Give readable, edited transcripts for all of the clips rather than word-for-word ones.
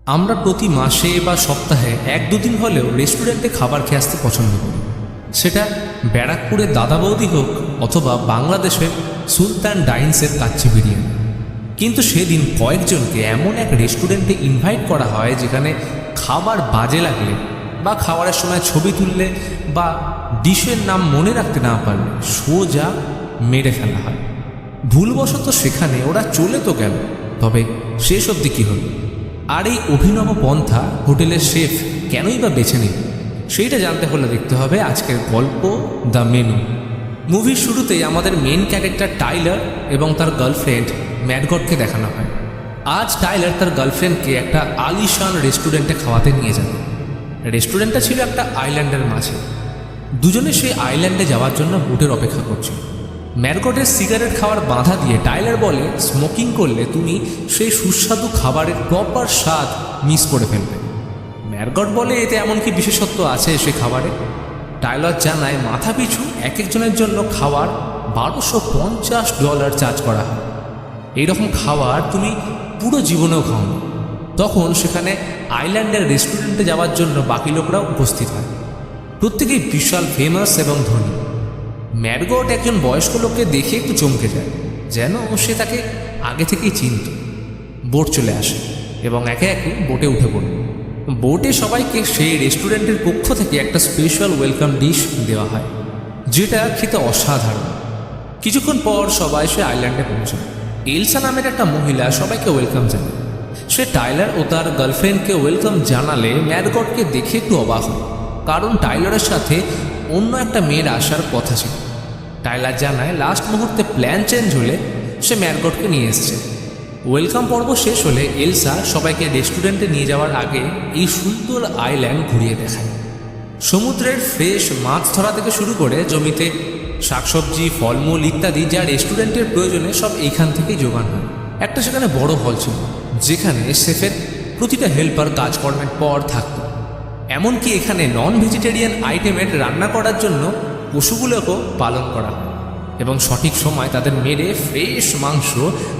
আমরা প্রতি মাসে বা সপ্তাহে এক দুদিন হলেও রেস্টুরেন্টে খাবার খেয়ে আসতে পছন্দ করি। সেটা ব্যারাকপুরের দাদা বৌদি হোক অথবা বাংলাদেশের সুলতান ডাইন্সের কাচ্চি বিরিয়ানি। কিন্তু সেদিন কয়েকজনকে এমন এক রেস্টুরেন্টে ইনভাইট করা হয় যেখানে খাবার বাজে লাগলে বা খাবারের সময় ছবি তুললে বা ডিশের নাম মনে রাখতে না পারলে সোজা মেরে ফেলা হয়। ভুলবশত সেখানে ওরা চলে তো গেল, তবে শেষ অবধি কী হলো? আর এই অভিনব পন্থা হোটেলের শেফ কেনই বা বেছে নিল, সেইটা জানতে হলে দেখতে হবে আজকের গল্প দ্য মেনু। মুভির শুরুতেই আমাদের মেন ক্যারেক্টার টাইলার এবং তার গার্লফ্রেন্ড ম্যাডগটকে দেখানো হয়। আজ টাইলার তার গার্লফ্রেন্ডকে একটা আলিশান রেস্টুরেন্টে খাওয়াতে নিয়ে যাবে। রেস্টুরেন্টটা ছিল একটা আইল্যান্ডের মাঝে। দুজনে সেই আইল্যান্ডে যাওয়ার জন্য বোটের অপেক্ষা করছিল। ম্যাডগটের সিগারেট খাওয়ার বাধা দিয়ে টাইলার বলে, স্মোকিং করলে তুমি সেই সুস্বাদু খাবারের প্রপার স্বাদ মিস করে ফেলবে। ম্যাডগট বলে, এতে এমন কি বিশেষত্ব আছে সে খাবারে? টাইলার জানায় মাথা পিছু এক একজনের জন্য খাওয়ার $1250 চার্জ করা হয়। এইরকম খাবার তুমি পুরো জীবনেও খাও না। তখন সেখানে আইল্যান্ডের রেস্টুরেন্টে যাওয়ার জন্য বাকি লোকরাও উপস্থিত হয়। প্রত্যেকেই বিশাল ফেমাস এবং ধনী। ম্যাডগট একজন বয়স্ক লোককে দেখে একটু চমকে যায়, যেন সে তাকে আগে থেকেই চিনত। বোট চলে আসে এবং একে একে বোটে উঠে পড়ল। বোটে সবাইকে সেই রেস্টুরেন্টের পক্ষ থেকে একটা স্পেশাল ওয়েলকাম ডিশ দেওয়া হয়, যেটা খেতে অসাধারণ। কিছুক্ষণ পর সবাই সে আইল্যান্ডে পৌঁছায়। এলসা নামের একটা মহিলা সবাইকে ওয়েলকাম জানায়। সে টাইলার ও তার গার্লফ্রেন্ডকে ওয়েলকাম জানালে ম্যাডগটকে দেখে একটু অবাক হয়, কারণ টাইলারের সাথে অন্য একটা মেয়ের আসার কথা ছিল। টাইলার জানায় লাস্ট মুহূর্তে প্ল্যান চেঞ্জ হলে সে ম্যাডগটকে নিয়ে এসছে। ওয়েলকাম পর্ব শেষ হলে এলসা সবাইকে রেস্টুরেন্টে নিয়ে যাওয়ার আগে এই সুন্দর আইল্যান্ড ঘুরিয়ে দেখায়। সমুদ্রের ফ্রেশ মাছ ধরা থেকে শুরু করে জমিতে শাকসবজি, ফলমূল ইত্যাদি যা রেস্টুরেন্টের প্রয়োজনে সব এইখান থেকেই জোগান হয়। একটা সেখানে বড় হল ছিল, যেখানে শেফের প্রতিটা হেল্পার কাজকর্মের পর থাকত। এমনকি এখানে নন ভেজিটেরিয়ান আইটেমের রান্না করার জন্য পশুগুলোকেও পালন করা হয় এবং সঠিক সময় তাদের মেরে ফ্রেশ মাংস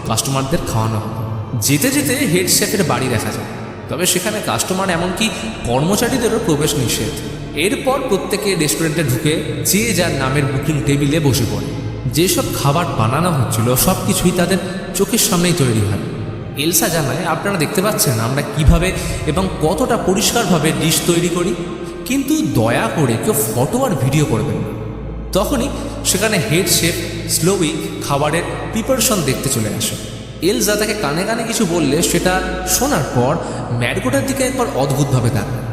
কাস্টমারদের খাওয়ানো হয়। যেতে যেতে হেড শেফের বাড়ি দেখা যায়, তবে সেখানে কাস্টমার এমনকি কর্মচারীদেরও প্রবেশ নিষেধ। এরপর প্রত্যেকে রেস্টুরেন্টে ঢুকে যে যার নামের বুকিং টেবিলে বসে পড়ে। যেসব খাবার বানানো হচ্ছিল সব কিছুই তাদের চোখের সামনেই তৈরি হয়। এলসা জানায়, আপনারা দেখতে পাচ্ছেন আমরা কিভাবে এবং কতটা পরিষ্কারভাবে ডিশ তৈরি করি, কিন্তু দয়া করে কেউ ফটো আর ভিডিও করবেন না। তখনই সেখানে হেড শেফ স্লোউইক খাবারের প্রিপারেশন দেখতে চলে আসে। এলসা তাকে কানে কানে কিছু বললে সেটা শোনার পর ম্যাডগটের দিকে একবার অদ্ভুতভাবে তাকায়।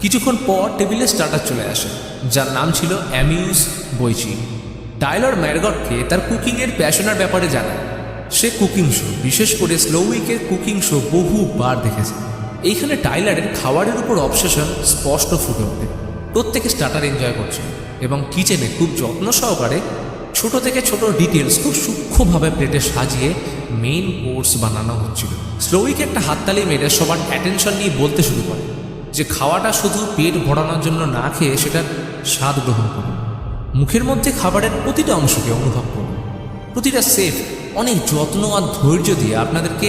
কিছুক্ষণ পর টেবিলে স্টার্টার চলে আসে, যার নাম ছিল অ্যামিউজ বইচি। টাইলার ম্যাডগটকে তার কুকিংয়ের প্যাশনের ব্যাপারে জানায়। সে কুকিং শো, বিশেষ করে স্লোউইকের কুকিং শো বহুবার দেখেছে। এইখানে টাইলারের খাবারের উপর অবসেশন স্পষ্ট ফুটে ওঠে। প্রত্যেকে স্টার্টার এনজয় করছে এবং কিচেনে খুব যত্ন সহকারে ছোট থেকে ছোট ডিটেলস খুব সূক্ষ্মভাবে প্লেটে সাজিয়ে মেইন কোর্স বানানো হচ্ছিল। স্লোউইক একটা হাততালি মেরে সবার অ্যাটেনশন নিয়ে বলতে শুরু করে যে খাওয়াটা শুধু পেট ভরানোর জন্য না খেয়ে সেটার স্বাদ গ্রহণ করুন। মুখের মধ্যে খাবারের প্রতিটা অংশকে অনুভব করুন। প্রতিটা শেফ অনেক যত্ন আর ধৈর্য দিয়ে আপনাদেরকে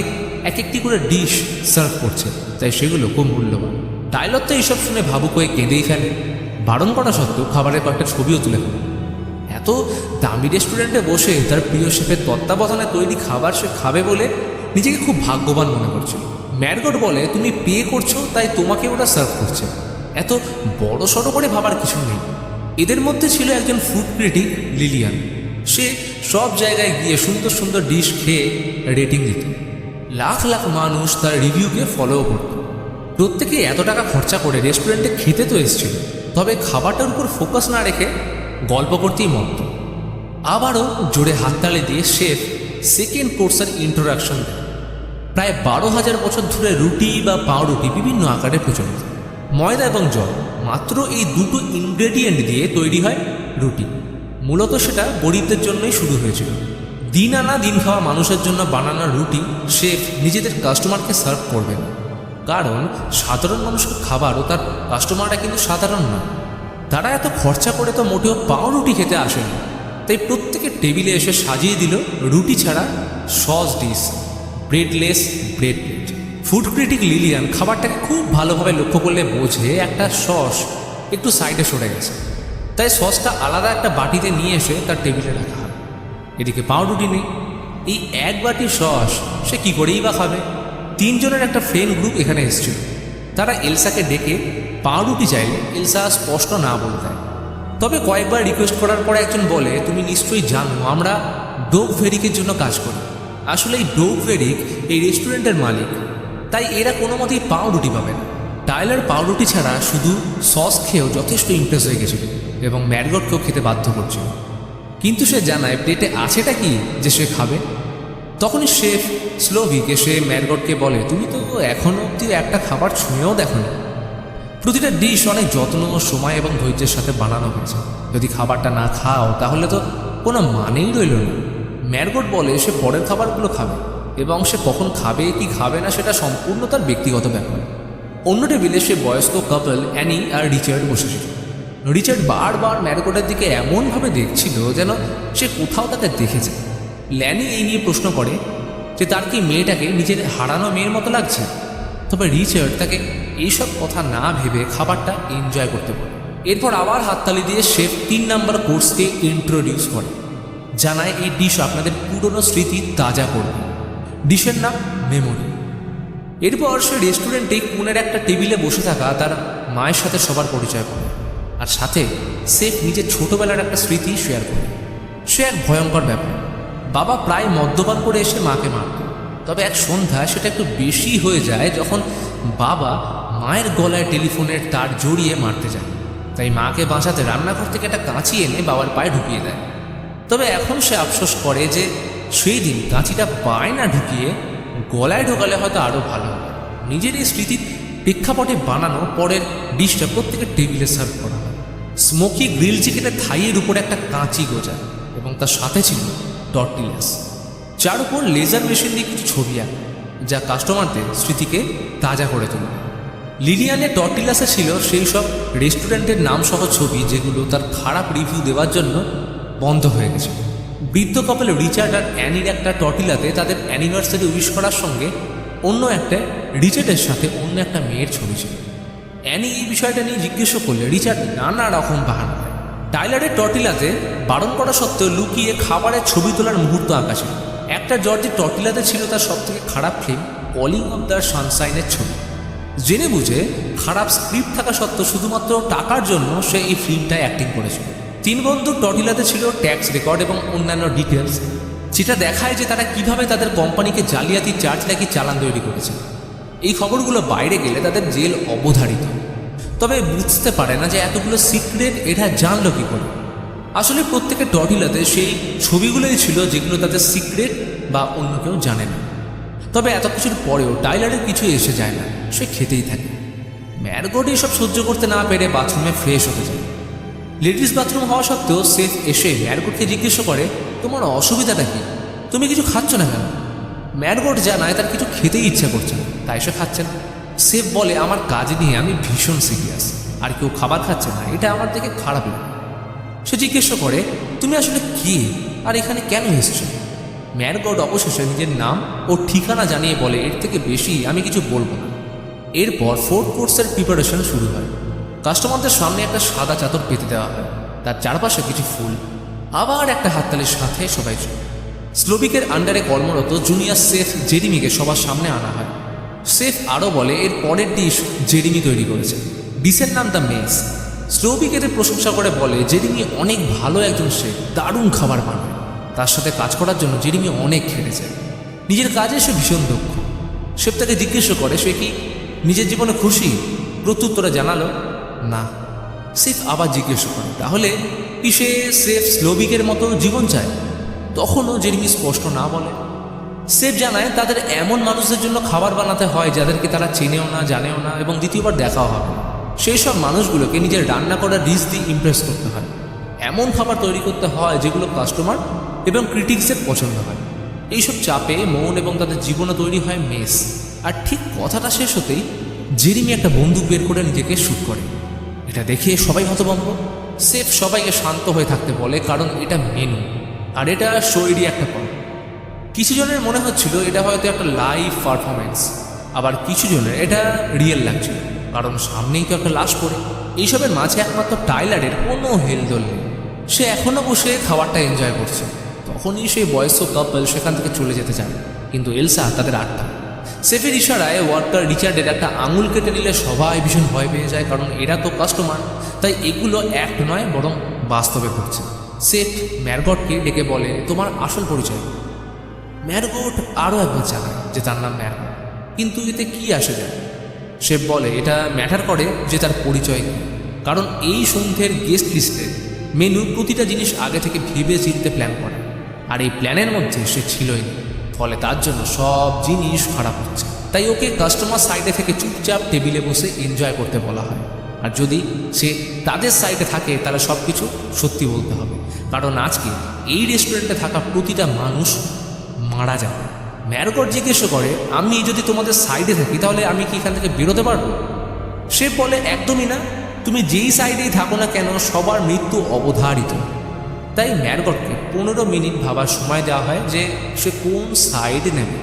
এক একটি করে ডিশ সার্ভ করছে, তাই সেগুলো খুব মূল্যবান। টাইলার তো এইসব শুনে ভাবুক হয়ে কেঁদেই ফেলে। বারণ করা সত্ত্বেও খাবারের কয়েকটা ছবিও তুলে ফেলে। এত দামি রেস্টুরেন্টে বসে তার প্রিয় শেফের তত্ত্বাবধানে তৈরি খাবার সে খাবে বলে নিজেকে খুব ভাগ্যবান মনে করছিল। ম্যাডগট বলে, তুমি পে করছো তাই তোমাকে ওরা সার্ভ করছে, এত বড় সড়ো করে ভাবার কিছু নেই। এদের মধ্যে ছিল একজন ফুড ক্রিটিক লিলিয়ান। সে সব জায়গায় গিয়ে সুন্দর সুন্দর ডিশ খেয়ে রেটিং দিত। লাখ লাখ মানুষ তার রিভিউকে ফলোও করত। প্রত্যেকে এত টাকা খরচা করে রেস্টুরেন্টে খেতে তো এসেছিল, তবে খাবারটার উপর ফোকাস না রেখে গল্প করতেই মত। আবারও জোরে হাততালি দিয়ে শেফ সেকেন্ড কোর্সের ইন্ট্রোডাকশন দেয়। প্রায় 12,000 বছর ধরে রুটি বা পাউরুটি বিভিন্ন আকারে প্রচলিত। ময়দা এবং জল, মাত্র এই দুটো ইনগ্রেডিয়েন্ট দিয়ে তৈরি হয় রুটি। মূলত সেটা গরিবদের জন্যই শুরু হয়েছিল। দিন আনা দিন খাওয়া মানুষের জন্য বানানো রুটি শেফ নিজেদের কাস্টমারকে সার্ভ করবে না, কারণ সাধারণ মানুষের খাবার ও তার কাস্টমাররা কিন্তু সাধারণ নয়। তারা এত খরচা করে তো মোটেও পাউরুটি খেতে আসেনি, তাই প্রত্যেকের টেবিলে এসে সাজিয়ে দিল রুটি ছাড়া sauce dish, breadless bread plate, food critic Lillian খাবারটাকে খুব ভালোভাবে লক্ষ্য করলে বোঝে একটা সস একটু সাইডে সরে গেছে, তাই সসটা আলাদা একটা বাটিতে নিয়ে এসে তার টেবিলে রাখা হয়। এদিকে পাউরুটি নেই। এই এক বাটি সস সে কী করেই বা খাবে? তিনজনের একটা ফ্রেন্ড গ্রুপ এখানে এসেছিল। তারা এলসাকে ডেকে পাউরুটি চাইলে এলসা স্পষ্ট না বলতে দেয়। তবে কয়েকবার রিকোয়েস্ট করার পরে একজন বলে, তুমি নিশ্চয়ই জানো আমরা ডোভ ভেরিকের জন্য কাজ করি। আসলে এই ডোভ ভেরিক এই রেস্টুরেন্টের মালিক, তাই এরা কোনো মতেই পাউরুটি পাবে না। টাইলার পাউরুটি ছাড়া শুধু সস খেয়েও যথেষ্ট ইমপ্রেস হয়ে গেছিল এবং ম্যারগটকেও খেতে বাধ্য করছিল। কিন্তু সে জানায় প্লেটে আছেটা কি যে সে খাবে। তখনই শেফ স্লোভিক এসে ম্যারগটকে বলে, তুমি তো এখনও অবধি একটা খাবার ছুঁয়েও দেখোনি। প্রতিটা ডিশ অনেক যত্ন, সময় এবং ধৈর্যের সাথে বানানো হয়েছে। যদি খাবারটা না খাও তাহলে তো কোনো মানেই রইল না। ম্যারগট বলে সে পরের খাবারগুলো খাবে এবং সে কখন খাবে কি খাবে না সেটা সম্পূর্ণ তার ব্যক্তিগত ব্যাপার। অন্য টেবিলে সে বয়স্ক কাপল অ্যানি আর রিচার্ড বসেছিল। রিচার্ড বারবার ম্যারগটের দিকে এমনভাবে দেখছিল যেন সে কোথাও তাকে দেখেছে। ল্যানি এই নিয়ে প্রশ্ন করে যে তার কি মেয়েটাকে নিজের হারানো মেয়ের মতো লাগছে। তবে রিচার্ড তাকে এইসব কথা না ভেবে খাবারটা এনজয় করতে পারে। এরপর আবার হাততালি দিয়ে শেফ 3 নম্বর কোর্সকে ইন্ট্রোডিউস করে, জানায় এই ডিশ আপনাদের পুরনো স্মৃতি তাজা করবে। ডিশের নাম মেমোরি। এরপর সে রেস্টুরেন্টে কোণের একটা টেবিলে বসে থাকা তার মায়ের সাথে সবার পরিচয় করে, আর সাথে শেফ নিজের ছোটবেলার একটা স্মৃতি শেয়ার করে। সে এক ভয়ঙ্কর ব্যাপার। বাবা প্রায় মদ্যপান করে এসে মাকে মারত। তবে এক সন্ধ্যা সেটা একটু বেশি হয়ে যায় যখন বাবা মায়ের গলায় টেলিফোনের তার জড়িয়ে মারতে যায়। তাই মাকে বাঁচাতে রান্নাঘর থেকে একটা কাঁচি এনে বাবার পায়ে ঢুকিয়ে দেয়। তবে এখন সে আফসোস করে যে সেই দিন কাঁচিটা পায়ে না ঢুকিয়ে গলায় ঢোকালে হয়তো আরও ভালো হবে। নিজের এই স্মৃতির প্রেক্ষাপটে বানানো পরের ডিশটা প্রত্যেকের টেবিলে সার্ভ করা হয়। স্মোকি গ্রিল চিকেনের থাইয়ের উপরে একটা কাঁচি গোজা এবং তার সাথে ছিল টর্টিলাস, যার উপর লেজার মেশিন দিয়ে কিছু ছবি আঁকা, যা কাস্টমারদের স্মৃতিকে তাজা করে তোলে। লিলিয়ানের টর্টিলাসে ছিল সেই সব রেস্টুরেন্টের নামসহ ছবি যেগুলো তার খারাপ রিভিউ দেওয়ার জন্য বন্ধ হয়ে গেছে। বৃদ্ধ কাপল রিচার্ড আর অ্যানির একটা টর্টিলাতে তাদের অ্যানিভার্সারি উইশ করার সঙ্গে অন্য একটা রিচার্ডের সাথে অন্য একটা মেয়ের ছবি ছিল। অ্যানি এই বিষয়টা নিয়ে জিজ্ঞেস করলে রিচার্ড নানা রকম বাহানা দেয়। টাইলারের টর্টিলাতে বারণ করা সত্ত্বেও লুকিয়ে খাবারের ছবি তোলার মুহূর্ত আঁকা ছিল। একটা জর্জের টর্টিলাতে ছিল তার সবথেকে খারাপ ফিল্ম কলিং অফ দ্য সানশাইনের ছবি। জেনে বুঝে খারাপ স্ক্রিপ্ট থাকা সত্ত্বেও শুধুমাত্র টাকার জন্য সে এই ফিল্মটায় অ্যাক্টিং করেছিল। 3 বন্ধুর টর্টিলাতে ছিল ট্যাক্স রেকর্ড এবং অন্যান্য ডিটেলস, যেটা দেখায় যে তারা কিভাবে তাদের কোম্পানিকে জালিয়াতি চার্জ লাগিয়ে চালান তৈরি করেছে। এই খবরগুলো বাইরে গেলে তাদের জেল অবধারিত। তবে বুঝতে পারে না যে এতগুলো সিক্রেট এটা জানলো কী করে। আসলে প্রত্যেকের টর্টিলাতে সেই ছবিগুলোই ছিল যেগুলো তাদের সিক্রেট বা অন্য কেউ জানে না। তবে এত কিছুর পরেও টাইলারের কিছু এসে যায় না, সে খেতেই থাকে। ম্যারগট এসব সহ্য করতে না পেরে বাথরুমে ফ্রেশ হতে যায়। লেডিস বাথরুম হওয়া সত্ত্বেও শেফ এসে ম্যারগটকে জিজ্ঞেস করে, তোমার অসুবিধাটা কি? তুমি কিছু খাচ্ছ না কেন? ম্যারগট জানায় তার কিছু খেতেই ইচ্ছা করছে না, তাই সে খাচ্ছে না। শেফ বলে, আমার কাজ নিয়ে আমি ভীষণ সিরিয়াস, আর কেউ খাবার খাচ্ছে না এটা আমার দেখে খারাপ লাগে। সে জিজ্ঞেস করে, তুমি আসলে কি আর এখানে কেন এসছো? ম্যারগট অবশেষে নিজের নাম ও ঠিকানা জানিয়ে বলে, এর থেকে বেশি আমি কিছু বলবো না। এরপর 4th কোর্সের প্রিপারেশন শুরু হয়। কাস্টমারদের সামনে একটা সাদা চাদর পেতে দেওয়া হয়, তার চারপাশে কিছু ফুল, আবার একটা হাততালির সাথে সবাই চলে। স্লোভিকের আন্ডারে কর্মরত জুনিয়র শেফ জেরিমিকে সবার সামনে আনা হয়। শেফ আরও বলে এর পরের ডিশ জেরিমি তৈরি করেছে। ডিশের নাম দ্য মেস। স্লোভিক এদের প্রশংসা করে বলে, জেরিমি অনেক ভালো একজন শেফ, দারুণ খাবার বানায়। তার সাথে কাজ করার জন্য জেরিমি অনেক খেটেছে। নিজের কাজে সে ভীষণ দক্ষ। শেফ তাকে জিজ্ঞেস করে সে কি নিজের জীবনে খুশি। প্রত্যুত্তরে জানালো না। শেফ আবার জিজ্ঞেস করে, তাহলে কি সে শেফ স্লোভিকের মতো জীবন চায়? তখনও জেরিমি স্পষ্ট না বলে। শেফ জানায় তাদের এমন মানুষদের জন্য খাবার বানাতে হয় যাদেরকে তারা চেনেও না, জানেও না এবং দ্বিতীয়বার দেখাও হবে। সেই সব মানুষগুলোকে নিজের রান্না করা ডিশ দিয়ে ইমপ্রেস করতে হয়। এমন খাবার তৈরি করতে হয় যেগুলো কাস্টমার এবং ক্রিটিক্সের পছন্দ হয়। এইসব চাপে মন এবং তাদের জীবনে তৈরি হয় মেস। আর ঠিক কথাটা শেষ হতেই জেরিমি একটা বন্দুক বের করে নিজেকে শ্যুট করে। এটা দেখে সবাই হতভম্ব। শেফ সবাইকে শান্ত হয়ে থাকতে বলে, কারণ এটা মেনু আর এটা শোয়েরই একটা পর্ব। কিছু জনের মনে হচ্ছিল এটা হয়তো একটা লাইভ পারফরমেন্স, আবার কিছু জনের এটা রিয়েল লাগছিল, কারণ সামনেই তো একটা লাশ পড়ে। এইসবের মাঝে একমাত্র টাইলারের কোনো হেলদোল নেই। সে এখনও বসে খাবারটা এনজয় করছে। তখনই সেই বয়স্ক কাপল সেখান থেকে চলে যেতে চায়, কিন্তু এলসা তাদের আটটা। সেফের ইশারায় ওয়ার্কার রিচার্ডের একটা আঙুল কেটে নিলে সবাই ভীষণ ভয় পেয়ে যায়, কারণ এরা তো কাস্টমার, তাই এগুলো অ্যাক্ট নয় বরং বাস্তবে ঘটছে। সেফ ম্যারগটকে ডেকে বলে, তোমার আসল পরিচয়। ম্যারগট আরও একবার জানায় যে তার নাম ম্যারগট, কিন্তু এতে কি আসে যায়। শেফ বলে এটা ম্যাটার করে যে তার পরিচয় কী, কারণ এই সন্ধ্যের গেস্ট লিস্টে মেনু প্রতিটা জিনিস আগে থেকে ভেবে চিনতে প্ল্যান করে, আর এই প্ল্যানের মধ্যে সে ছিলই না। ফলে তার জন্য সব জিনিস খারাপ হচ্ছে। তাই ওকে কাস্টমার সাইডে থেকে চুপচাপ টেবিলে বসে এনজয় করতে বলা হয়, আর যদি সে তাদের সাইডে থাকে তাহলে সব কিছু সত্যি বলতে হবে, কারণ আজকে এই রেস্টুরেন্টে থাকা প্রতিটা মানুষ মারা যাবে। ম্যারগট জিজ্ঞেস করে, আমি যদি তোমাদের সাইডে থাকি তাহলে আমি কি এখান থেকে বেরোতে পারবো? সে বলে, একদমই না, তুমি যেই সাইডেই থাকো না কেন সবার মৃত্যু অবধারিত। তাই ম্যারগটকে 15 মিনিট ভাবার সময় দেওয়া হয় যে সে কোন সাইড নেবে।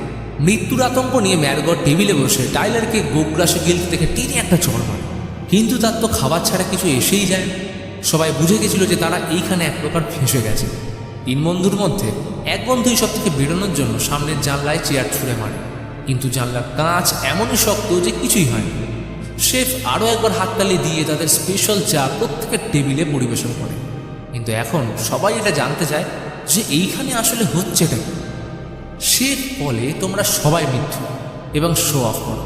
মৃত্যুর আতঙ্ক নিয়ে ম্যারগট টেবিলে বসে টাইলারকে গোগ্রাসে গিলতে দেখে টেনে একটা চড় মারে, কিন্তু তার তো খাবার ছাড়া কিছু এসেই যায়। সবাই বুঝে গেছিল যে তারা এইখানে এক প্রকার ফেঁসে গেছে। 3 বন্ধুর মধ্যে এক বন্ধুই সব থেকে বেরোনোর জন্য সামনের জানলায় চেয়ার ছুঁড়ে মারে, কিন্তু জানলার কাঁচ এমনই শক্ত যে কিছুই হয় না। শেফ আরও একবার হাততালি দিয়ে তাদের স্পেশাল চা প্রত্যেকের টেবিলে পরিবেশন করে, কিন্তু এখন সবাই এটা জানতে চায় যে এইখানে আসলে হচ্ছেটা কি। শেফ বলে, তোমরা সবাই মিথ্যু এবং শো অফ করো।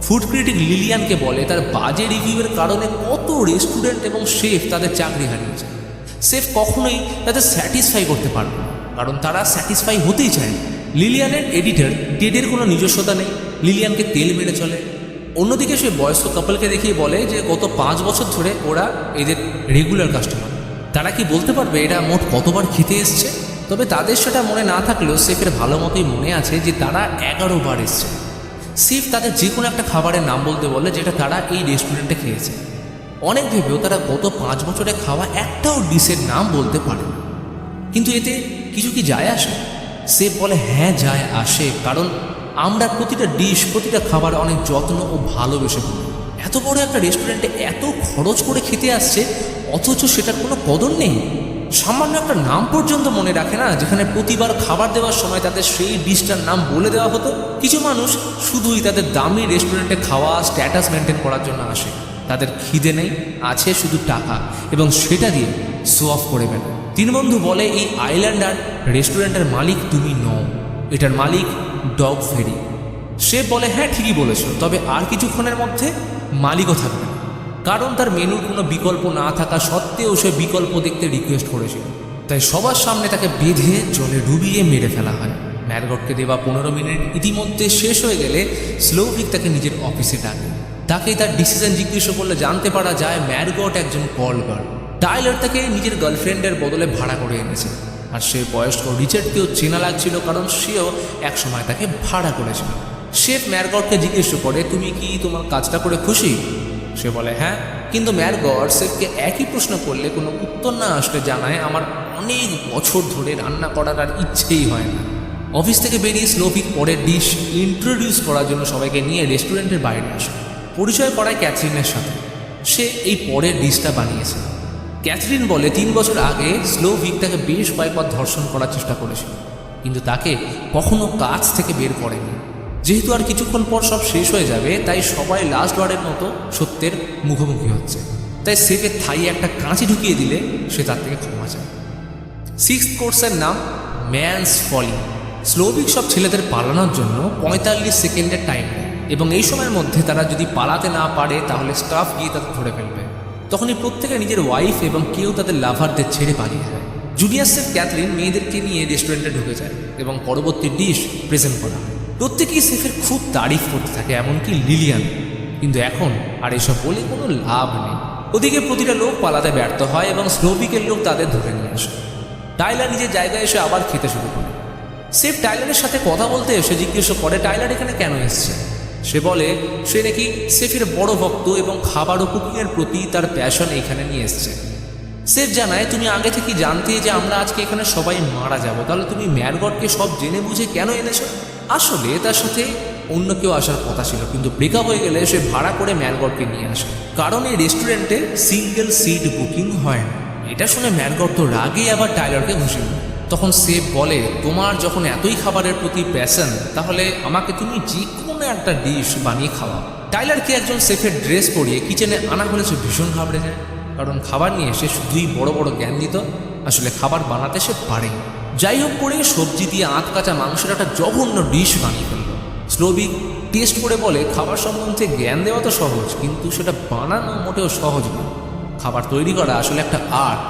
ফুড ক্রিটিক লিলিয়ানকে বলে তার বাজে রিভিউয়ের কারণে কত রেস্টুরেন্ট এবং শেফ তাদের চাকরি হারিয়েছে। শেফ কখনোই তাদের স্যাটিসফাই করতে পারবে না, কারণ তারা স্যাটিসফাই হতেই চায় না। লিলিয়ানের এডিটর টেডের কোনো নিজস্বতা নেই, লিলিয়ানকে তেল মেরে চলে। অন্যদিকে সে বয়স্ক কাপলকে দেখিয়ে বলে যে গত 5 বছর ধরে ওরা এদের রেগুলার কাস্টমার। তারা কি বলতে পারবে এরা মোট কতবার খেতে এসছে? তবে তাদের সেটা মনে না থাকলেও শেফের ভালো মতোই মনে আছে যে তারা 11 বার এসছে। শেফ তাদের যে কোনো একটা খাবারের নাম বলতে বলে যেটা তারা এই রেস্টুরেন্টে খেয়েছে। অনেক ভেবেও তারা গত 5 বছরে খাওয়া একটাও ডিশের নাম বলতে পারে না। কিন্তু এতে কিছু কি যায় আসে? শেফ বলে, হ্যাঁ যায় আসে, কারণ আমরা প্রতিটা ডিশ প্রতিটা খাবার অনেক যত্ন ও ভালোবেসে করি। এত বড় একটা রেস্টুরেন্টে এত খরচ করে খেতে আসছে, অথচ সেটার কোনো কদর নেই। সামান্য একটা নাম পর্যন্ত মনে রাখে না, যেখানে প্রতিবার খাবার দেওয়ার সময় তাদের সেই ডিশটার নাম বলে দেওয়া হতো। কিছু মানুষ শুধুই তাদের দামি রেস্টুরেন্টে খাওয়া স্ট্যাটাস মেনটেন করার জন্য আসে। তাদের খিদে নেই, আছে শুধু টাকা, এবং সেটা দিয়ে শো অফ করে বেড়ায়। 3 বন্ধু বলে, এই আইল্যান্ডার রেস্টুরেন্টের মালিক তুমি নও, এটার মালিক ডগ ফেরি। সে বলে, হ্যাঁ ঠিকই বলেছ, তবে আর কিছুক্ষণের মধ্যে মালিকও থাকবে না, কারণ তার মেনুর কোনো বিকল্প না থাকা সত্ত্বেও সে বিকল্প দেখতে রিকোয়েস্ট করেছিল। তাই সবার সামনে তাকে বেঁধে জলে ডুবিয়ে মেরে ফেলা হয়। ম্যারগটকে দেওয়া 15 মিনিট ইতিমধ্যে শেষ হয়ে গেলে স্লোভিক তাকে নিজের অফিসে ডাকে। তাকে তার ডিসিশন জিজ্ঞেস করলে জানতে পারা যায় ম্যারগট একজন কল গার্ল। টাইলার তাকে নিজের গার্লফ্রেন্ডের বদলে ভাড়া করে এনেছে, আর সে বয়স্ক রিচার্ডকেও চেনা লাগছিল, কারণ সেও একসময় তাকে ভাড়া করেছিল। শেফ ম্যারগটকে জিজ্ঞেস করে, তুমি কি তোমার কাজটা করে খুশি? সে বলে হ্যাঁ, কিন্তু ম্যারগট শেফকে একই প্রশ্ন করলে কোনো উত্তর না আসলে জানায়, আমার অনেক বছর ধরে রান্না করার আর ইচ্ছেই হয় না। অফিস থেকে বেরিয়ে স্লোভিক পরের ডিশ ইন্ট্রোডিউস করার জন্য সবাইকে নিয়ে রেস্টুরেন্টের বাইরে আসে। পরিচয় করায় ক্যাথরিনের সাথে। সে এই পরের ডিশটা বানিয়েছে। ক্যাথরিন বলে 3 বছর আগে স্লোভিক তাকে বেশ কয়েকবার ধর্ষণ করার চেষ্টা করেছিল, কিন্তু তাকে কখনো কাজ থেকে বের করেনি। যেহেতু আর কিছুক্ষণ পর সব শেষ হয়ে যাবে, তাই সবাই লাস্ট ওয়ার্ডের মতো সত্যের মুখোমুখি হচ্ছে। তাই শেফের থাইয়ে একটা কাঁচি ঢুকিয়ে দিলে সে তার থেকে ক্ষমা চায়। 6th কোর্সের নাম ম্যানস ফলি। স্লোভিক সব ছেলেদের পালানোর জন্য 45 সেকেন্ডের টাইম নেয়, এবং এই সময়ের মধ্যে তারা যদি পালাতে না পারে তাহলে স্টাফ গিয়ে তাদের ধরে ফেলবে। তখনই প্রত্যেকে নিজের ওয়াইফ এবং কেউ তাদের লাভারদের ছেড়ে পালিয়ে যায়। জুনিয়র শেফ ক্যাথরিন মেয়েদেরকে নিয়ে রেস্টুরেন্টে ঢুকে যায় এবং পরবর্তী ডিশ প্রেজেন্ট করা হয়। প্রত্যেকেই শেফের খুব তারিফ করতে থাকে, এমনকি লিলিয়ান। কিন্তু এখন আর এসব বলে কোনো লাভ নেই। ওদিকে প্রতিটা লোক পালাতে ব্যর্থ হয় এবং স্লোভিকের লোক তাদের ধরে নিয়ে আসে। টাইলার নিজের জায়গায় এসে আবার খেতে শুরু করে। শেফ টাইলারের সাথে কথা বলতে এসে জিজ্ঞেস করে টাইলার এখানে কেন এসছে। সে বলে সে নাকি শেফের বড় ভক্ত এবং খাবার ও কুকিংয়ের প্রতি তার প্যাশন এখানে নিয়ে এসছে। শেফ জানায়, তুমি আগে থেকে জানতে যে আমরা আজকে এখানে সবাই মারা যাব, তাহলে তুমি ম্যারগটকে সব জেনে বুঝে কেন এনেছো? আসলে তার সাথে অন্য কেউ আসার কথা ছিল, কিন্তু ব্রেকআপ হয়ে গেলে সে ভাড়া করে ম্যানগডকে নিয়ে আসে, কারণ এই রেস্টুরেন্টে সিঙ্গেল সিট বুকিং হয় না। এটা শুনে ম্যানগড তো রাগে আবার টাইলারকে ঘুষি দেয়। তখন সেফ বলে, তোমার যখন এতই খাবারের প্রতি প্যাশন, তাহলে আমাকে তুমি যে কোনো একটা ডিশ বানিয়ে খাওয়া। টাইলারকে একজন সেফের ড্রেস পরিয়ে কিচেনে আনা হলে সে ভীষণ ঘাবড়ে যায়, কারণ খাবার নিয়ে সে শুধুই বড় বড় জ্ঞান দিত, আসলে খাবার বানাতে সে পারে। যাই হোক করে সবজি দিয়ে আধ কাঁচা মাংসের একটা জঘন্য ডিশ বানিয়ে ফেলল। স্লোভিক টেস্ট করে বলে, খাবার সম্বন্ধে জ্ঞান দেওয়া তো সহজ, কিন্তু সেটা বানানো মোটেও সহজ নয়। খাবার তৈরি করা আসলে একটা আর্ট।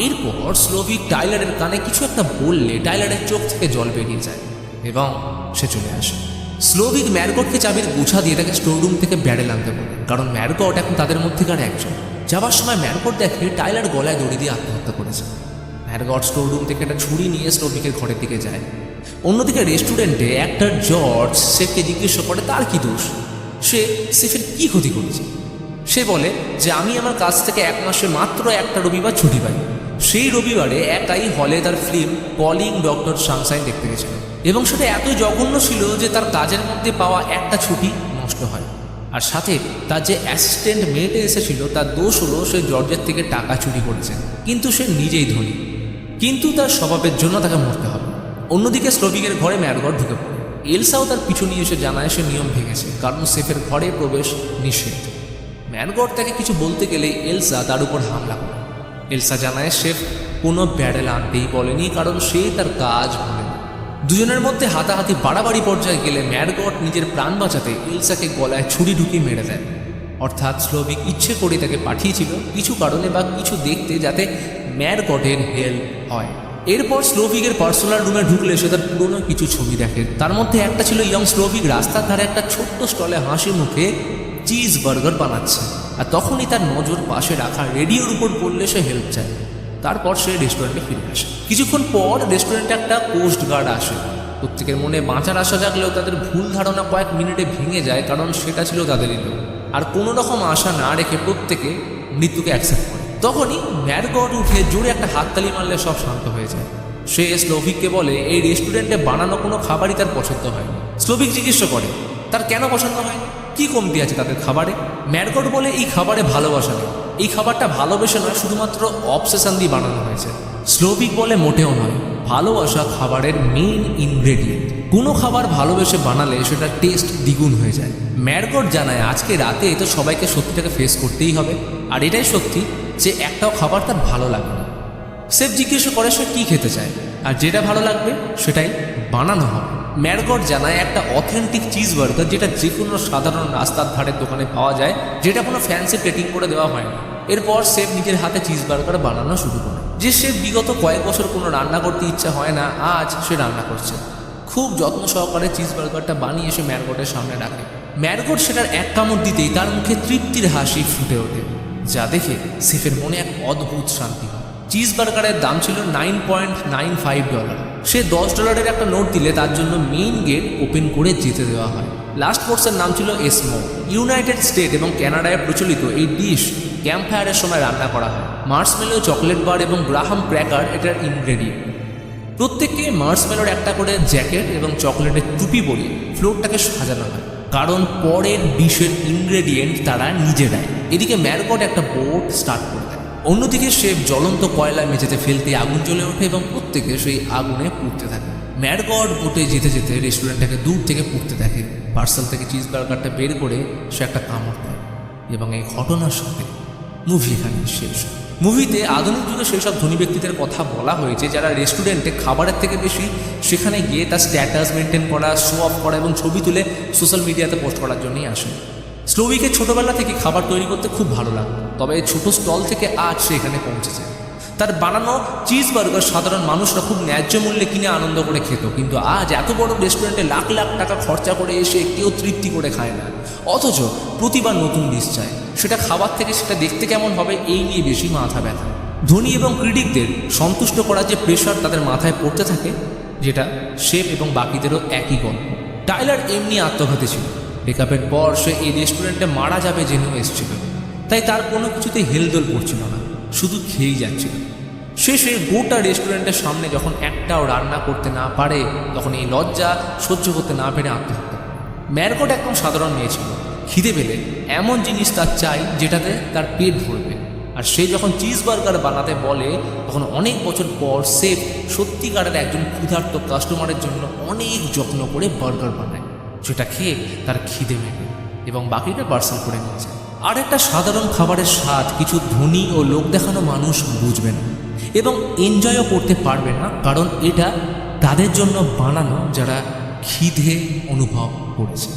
এরপর স্লোভিক টাইলারের কানে কিছু একটা বললে টাইলারের চোখ থেকে জল বেরিয়ে যায় এবং সে চলে আসে। স্লোভিক ম্যারগটকে চাবির গুছা দিয়ে তাকে স্টোররুম থেকে ব্যারেল আনতে বলে, কারণ ম্যারগট এখন তাদের মধ্যেকার একজন। যাবার সময় ম্যারগট দেখে টাইলার গলায় দড়ি দিয়ে আত্মহত্যা করেছে। ম্যারগট স্টোররুম থেকে একটা ছুরি নিয়ে স্লোভিকের ঘরের দিকে যায়। অন্যদিকে রেস্টুরেন্টে অ্যাক্টর জর্জ সেফকে জিজ্ঞেস করে তার কি দোষ, সে সেফের কি ক্ষতি করেছে। সে বলে যে আমি আমার কাছ থেকে 1 মাসে মাত্র একটা রবিবার ছুটি পাই। সেই রবিবারে একাই হলে তার ফিল্ম কলিং ডক্টর সানশাইন দেখতে গেছিল, এবং সেটা এতই জঘন্য ছিল যে তার কাজের মধ্যে পাওয়া একটা ছুটি নষ্ট হয়। আর সাথে তার যে অ্যাসিস্ট্যান্ট মেয়েটা এসেছিল তার দোষ হলো সে জর্জের থেকে টাকা চুরি করেছে, কিন্তু সে নিজেই ধনী, কিন্তু তার স্বভাবের জন্য তাকে মরতে হবে। অন্যদিকে স্লোভিকের ঘরে ম্যারগট ঢুকে পড়ে। এলসাও তার পিছু নিয়ে এসে জানায় সে নিয়ম ভেঙেছে, কারণ সেফের ঘরে প্রবেশ নিষেধ। ম্যারগট তাকে কিছু বলতে গেলেই এলসা তার উপর হামলা করে। এলসা জানায় শেফ কোনো ব্যারেল আনতেই বলেনি, কারণ সে তার কাজ ভুলে না। দুজনের মধ্যে হাতাহাতি বাড়াবাড়ি পর্যায়ে গেলে ম্যারগট নিজের প্রাণ বাঁচাতে এলসাকে গলায় ছুরি ঢুকিয়ে মেরে দেয়। অর্থাৎ স্লোভিক ইচ্ছে করে তাকে পাঠিয়েছিল কিছু কারণে বা কিছু দেখতে, যাতে ম্যারগটের হেল্প হয়। এরপর স্লোভিকের পার্সোনাল রুমে ঢুকলে সে তার পুরনো কিছু ছবি দেখে। তার মধ্যে একটা ছিল ইয়ং স্লোভিক রাস্তার ধারে একটা ছোট্ট স্টলে হাসি মুখে চিজ বার্গার বানাচ্ছে, আর তখনই তার নজর পাশে রাখা রেডিওর উপর পড়লে সে হেল্প চায়। তারপর সে রেস্টুরেন্টে ফিরে আসে। কিছুক্ষণ পর রেস্টুরেন্টে একটা কোস্ট গার্ড আসে। প্রত্যেকের মনে বাঁচার আশা জাগলেও তাদের ভুল ধারণা কয়েক মিনিটে ভেঙে যায়, কারণ সেটা ছিল তাদেরই লোক। আর কোনো রকম আশা না রেখে প্রত্যেকে মৃত্যুকে অ্যাকসেপ্ট করে। তখনই ম্যারগট উঠে জোরে একটা হাততালি মারলে সব শান্ত হয়ে যায়। সে স্লোভিককে বলে এই রেস্টুরেন্টে বানানো কোনো খাবারই তার পছন্দ হয়নি। স্লোভিক জিজ্ঞেস করে তার কেন পছন্দ হয়নি, কি কমতি আছে তাদের খাবারে। ম্যারগট বলে এই খাবারে ভালোবাসা নেই, এই খাবারটা ভালোবেসে নয়, শুধুমাত্র অবসেশন দিয়ে বানানো হয়েছে। স্লোভিক বলে মোটেও নয়, ভালোবাসা খাবারের মেইন ইনগ্রেডিয়েন্ট। কোনো খাবার ভালোবেসে বানালে সেটা টেস্ট দ্বিগুণ হয়ে যায়। ম্যারগট জানায় আজকে রাতে তো সবাইকে সত্যিটাকে ফেস করতেই হবে, আর এটাই সত্যি যে একটাও খাবার তার ভালো লাগে না। সেফ জিজ্ঞেস করে সে কী খেতে চায়, আর যেটা ভালো লাগবে সেটাই বানানো হবে। ম্যারগট জানায় একটা অথেন্টিক চিজ বার্গার, যেটা যে কোনো সাধারণ রাস্তার ধারের দোকানে পাওয়া যায়, যেটা কোনো ফ্যান্সি প্লেটিং করে দেওয়া হয় না। এরপর সেফ নিজের হাতে চিজ বার্গার বানানো শুরু করে। যে সে বিগত কয়েক বছর কোনো রান্না করতে ইচ্ছা হয় না, আজ সে রান্না করছে। খুব যত্ন সহকারে চিজ বার্গারটা বানিয়ে সে ম্যারগটের সামনে রাখে। ম্যারগট সেটার এক কামড় দিতেই তার মুখে তৃপ্তির হাসি ফুটে ওঠে, যা দেখে সেফের মনে এক অদ্ভুত শান্তি হয়। চিজ বার্গারের দাম ছিল $9.95। সে $10 একটা নোট দিলে তার জন্য মেইন গেট ওপেন করে যেতে দেওয়া হয়। লাস্ট কোর্সের নাম ছিল এসমো। ইউনাইটেড স্টেট এবং ক্যানাডায় প্রচলিত এই ডিশ ক্যাম্পফায়ারের সময় রান্না করা হয়। মার্শমেলো, চকলেট বার এবং গ্রাহাম ক্র্যাকার এটার ইনগ্রেডিয়েন্ট। প্রত্যেককে মার্শমেলোর একটা করে জ্যাকেট এবং চকলেটের টুপি পরিয়ে ফ্লোরটাকে সাজানো হয়, কারণ পরের ডিশের ইনগ্রেডিয়েন্ট তারা নিজেরাই। এদিকে ম্যারগট একটা বোট স্টার্ট করে দেয়। অন্যদিকে শেফ জ্বলন্ত কয়লা মেঝেতে ফেলতে আগুন জ্বলে ওঠে এবং প্রত্যেকে সেই আগুনে পুড়তে থাকে। ম্যারগট বোটে যেতে যেতে রেস্টুরেন্টটাকে দূর থেকে পুড়তে দেখে। পার্সেল থেকে চিজ বার্গারটা বের করে সে একটা কামড় দেয়, এবং এই ঘটনার সাথে মুভি এখানে শেষ। মুভিতে আধুনিক যুগে সেই সব ধনী ব্যক্তিদের কথা বলা হয়েছে যারা রেস্টুরেন্টে খাবারের থেকে বেশি সেখানে গিয়ে তার স্ট্যাটাস মেনটেন করা, শো অফ করা এবং ছবি তুলে সোশ্যাল মিডিয়াতে পোস্ট করার জন্যই আসে। স্লোভিকের ছোটোবেলা থেকে খাবার তৈরি করতে খুব ভালো লাগতো, তবে ছোট স্টল থেকে আজ সে এখানে পৌঁছেছে। তার বানানো চিজ বার্গার সাধারণ মানুষরা খুব ন্যায্য মূল্যে কিনে আনন্দ করে খেত, কিন্তু আজ এত বড় রেস্টুরেন্টে লাখ লাখ টাকা খরচা করে এসে কেউ তৃপ্তি করে খায় না, অথচ প্রতিবার নতুন ডিশ চায়। সেটা খাবার থেকে সেটা দেখতে কেমন হবে এই নিয়ে বেশি মাথা ব্যথা। ধনী এবং ক্রিটিকদের সন্তুষ্ট করার যে প্রেশার তাদের মাথায় পড়তে থাকে, যেটা শেফ এবং বাকিদেরও একই গল্প। টাইলার এমনি আত্মঘাতী ছিল। ব্রেকআপের পর সে এই রেস্টুরেন্টে মারা যাবে জেনেও এসেছিল, তাই তার কোনো কিছুতেই হেলদোল পড়ছিল না, শুধু খেয়েই যাচ্ছিল। শেষে গোটা রেস্টুরেন্টের সামনে যখন একটাও রান্না করতে না পারে, তখন এই লজ্জা সহ্য করতে না পেরে আত্মহত্যা করে। ম্যারকট একদম সাধারণ মেয়ে ছিল। খিদে পেলে এমন জিনিস তার চাই যেটাতে তার পেট ভরবে। আর সে যখন চিজ বার্গার বানাতে বলে তখন অনেক বছর পর সে সত্যিকারের একজন ক্ষুধার্ত কাস্টমারের জন্য অনেক যত্ন করে বার্গার বানায়, যেটা খেয়ে তার খিদে মেটে এবং বাকিটা পার্সেল করে নিয়ে যায়। আর একটা সাধারণ খাবারের স্বাদ কিছু ধনী ও লোক দেখানো মানুষ বুঝবে না এবং এনজয়ও করতে পারবে না, কারণ এটা তাদের জন্য বানানো যারা খিদে অনুভব করেছে।